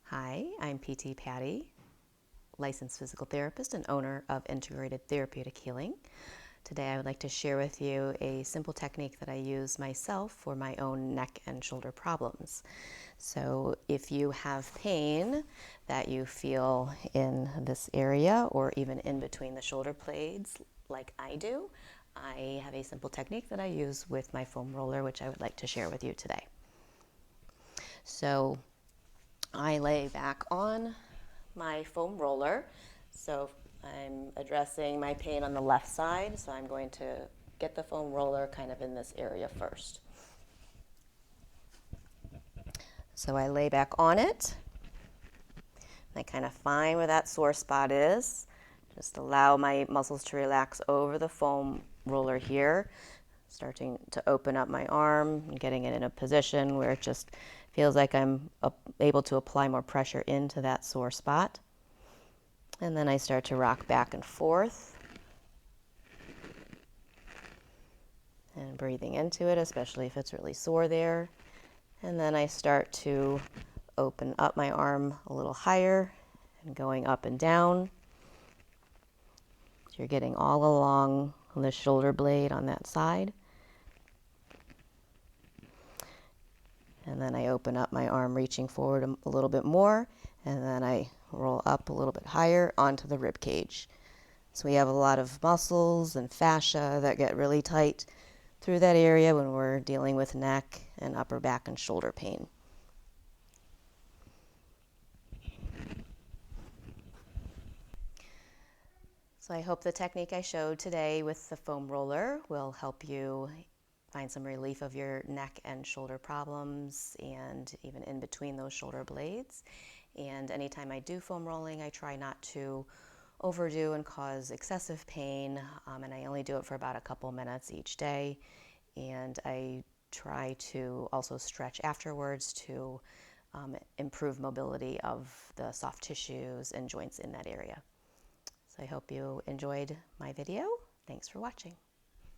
Hi, I'm PT Patty, licensed physical therapist and owner of Integrated Therapeutic Healing. Today I would like to share with you a simple technique that I use myself for my own neck and shoulder problems. So if you have pain that you feel in this area or even in between the shoulder blades like I do, I have a simple technique that I use with my foam roller, which I would like to share with you today. So I lay back on my foam roller. So I'm addressing my pain on the left side. So I'm going to get the foam roller kind of in this area first. So I lay back on it. I kind of find where that sore spot is. Just allow my muscles to relax over the foam roller here. Starting to open up my arm and getting it in a position where it just feels like I'm able to apply more pressure into that sore spot. And then I start to rock back and forth and breathing into it, especially if it's really sore there. And then I start to open up my arm a little higher and going up and down. So you're getting all along the shoulder blade on that side. And then I open up my arm, reaching forward a little bit more, and then I roll up a little bit higher onto the rib cage. So we have a lot of muscles and fascia that get really tight through that area when we're dealing with neck and upper back and shoulder pain. So I hope the technique I showed today with the foam roller will help you find some relief of your neck and shoulder problems and even in between those shoulder blades. And anytime I do foam rolling, I try not to overdo and cause excessive pain, and I only do it for about a couple minutes each day. And I try to also stretch afterwards to improve mobility of the soft tissues and joints in that area. So I hope you enjoyed my video. Thanks for watching.